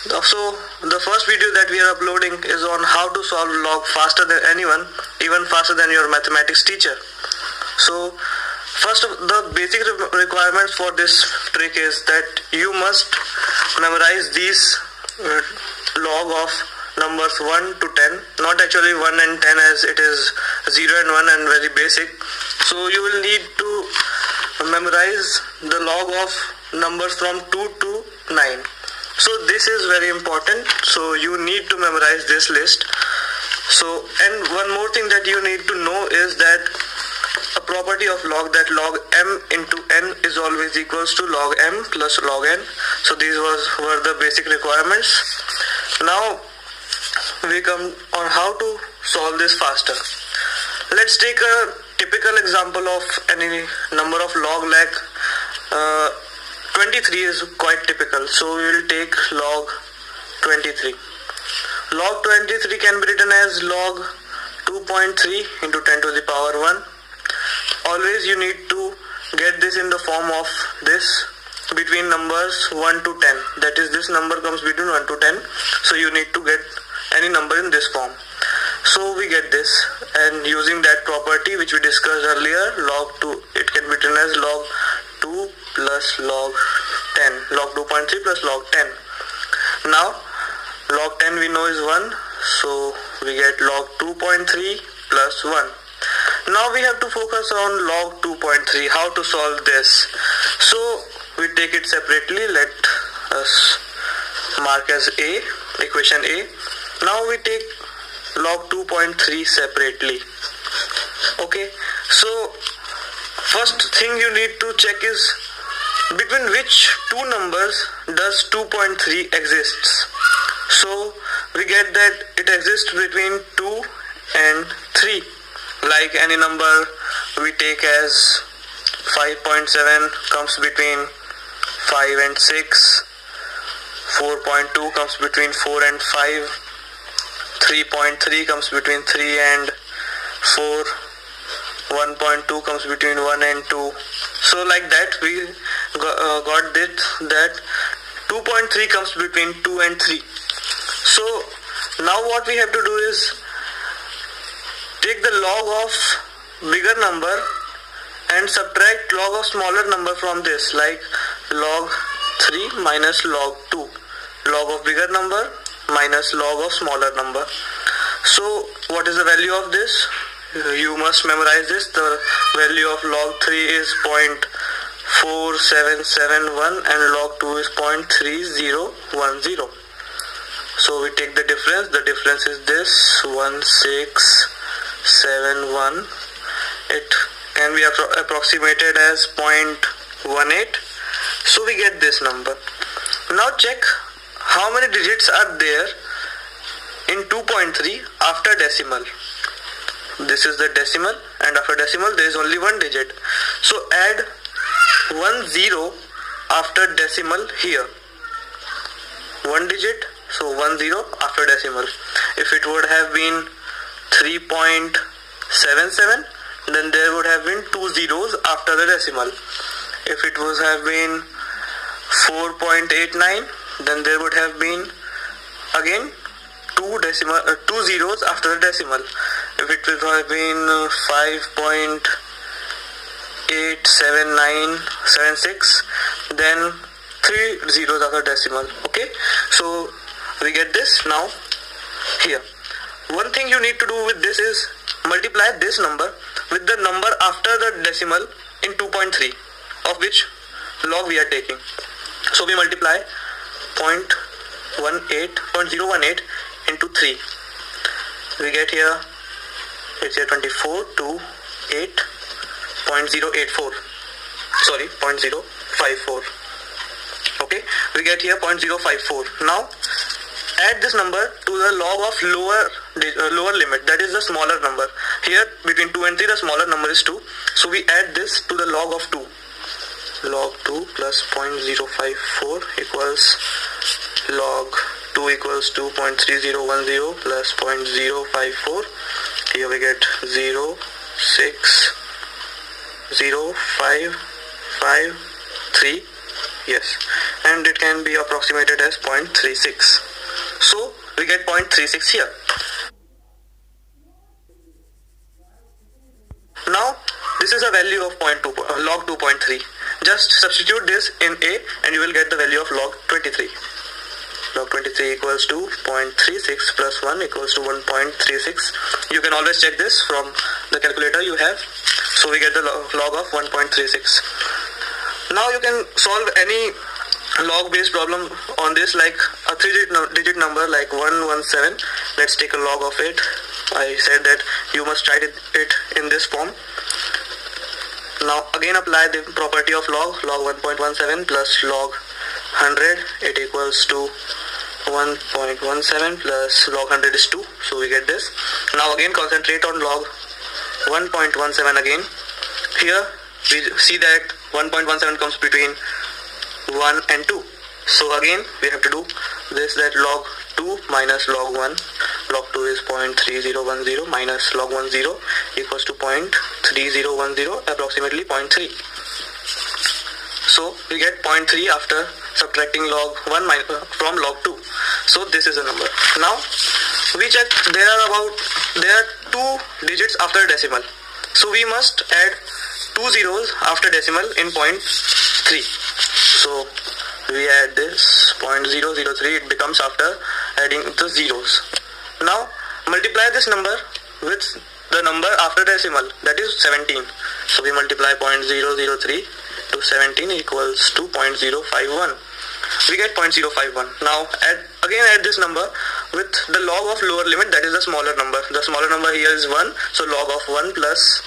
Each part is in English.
So the first video that we are uploading is on how to solve log faster than anyone, even faster than your mathematics teacher. So first of the basic requirements for this trick is that you must memorize these log of numbers 1 to 10, not actually 1 and 10 as it is 0 and 1 and very basic. So you will need to memorize the log of numbers from 2 to 9. So this is very important, so you need to memorize this list. So, and one more thing that you need to know is that a property of log, that log m into n is always equals to log m plus log n. So these were the basic requirements. Now we come on how to solve this faster. Let's take a typical example of any number of log, like 23 is quite typical, so we will take log 23. Log 23 can be written as log 2.3 into 10 to the power 1. Always you need to get this in the form of this between numbers 1 to 10. That is, this number comes between 1 to 10. So you need to get any number in this form. So we get this, and using that property which we discussed earlier, log 2, it can be written as log 2 plus log 10, log 2.3 plus log 10. Now log 10 we know is 1, so we get log 2.3 plus 1. Now we have to focus on log 2.3, how to solve this. So we take it separately. Let us mark as A, equation A. Now we take log 2.3 separately. Okay, so first thing you need to check is between which two numbers does 2.3 exists. So we get that it exists between 2 and 3. Like any number we take as 5.7 comes between 5 and 6, 4.2 comes between 4 and 5, 3.3 comes between 3 and 4, 1.2 comes between 1 and 2. So like that we got that 2.3 comes between 2 and 3. So now what we have to do is take the log of bigger number and subtract log of smaller number from this, like log 3 minus log 2, log of bigger number minus log of smaller number. So what is the value of this? You must memorize this. The value of log 3 is 0.4771 and log 2 is 0.3010. So we take the difference. The difference is this 1671. It can be approximated as 0.18. So we get this number. Now check how many digits are there in 2.3 after decimal. This is the decimal, and after decimal there is only one digit. So add 1 0 after decimal here. One digit, so 1 0 after decimal. If it would have been 3.77, then there would have been 2 zeros after the decimal. If it would have been 4.89, then there would have been again 2 zeros after the decimal. If it would have been 5.87976, then 3 zeros after decimal. Okay, so we get this. Now here, one thing you need to do with this is multiply this number with the number after the decimal in 2.3, of which log we are taking. So we multiply 0.018 into 3. We get here, it's here 24 to 8.084. Sorry, 0.054. Okay, we get here 0.054. Now add this number to the log of lower limit, that is the smaller number. Here between 2 and 3 the smaller number is 2. So we add this to the log of 2. Log 2 plus 0.054 equals log 2 equals 2.3010 plus 0.054. Here we get 0.605553 Yes, and it can be approximated as 0.36. So we get 0.36 here. Now this is a value of log 2.3. Just substitute this in A and you will get the value of log 23. Log 23 equals to 0.36 plus 1 equals to 1.36. You can always check this from the calculator you have. So we get the log of 1.36. Now you can solve any log based problem on this, like a 3-digit number like 117. Let's take a log of it. I said that you must write it in this form. Now again apply the property of log 1.17 plus log 100, it equals to 1.17 plus log 100 is 2, so we get this. Now again concentrate on log 1.17 again. Here we see that 1.17 comes between 1 and 2. So again we have to do this, that log 2 minus log 1. Log 2 is 0.3010 minus log 10 equals to 0.3010, approximately 0.3. So we get 0.3 after subtracting log 1 from log 2. So this is the number. Now we check there are 2 digits after decimal. So we must add 2 zeros after decimal in 0.3. So we add this 0.003, it becomes after adding the zeros. Now multiply this number with the number after decimal, that is 17. So we multiply 0.003 to 17 equals to 0.051. We get 0.051. Now add this number with the log of lower limit, that is the smaller number. The smaller number here is 1. So log of 1 plus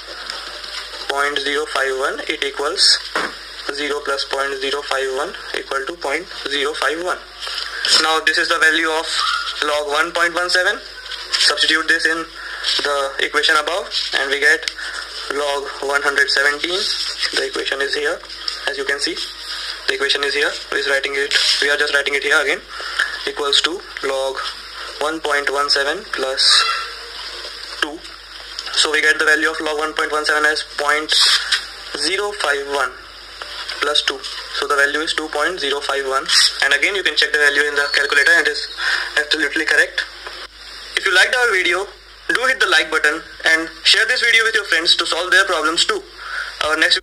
0.051, it equals 0 plus 0.051 equal to 0.051. Now this is the value of log 1.17. Substitute this in the equation above and we get log 117. The equation is here, as you can see. The equation is here. We are just writing it here again. Equals to log 1.17 plus 2. So we get the value of log 1.17 as 0.051 plus 2. So the value is 2.051. And again you can check the value in the calculator and it is absolutely correct. If you liked our video, do hit the like button and share this video with your friends to solve their problems too. Our next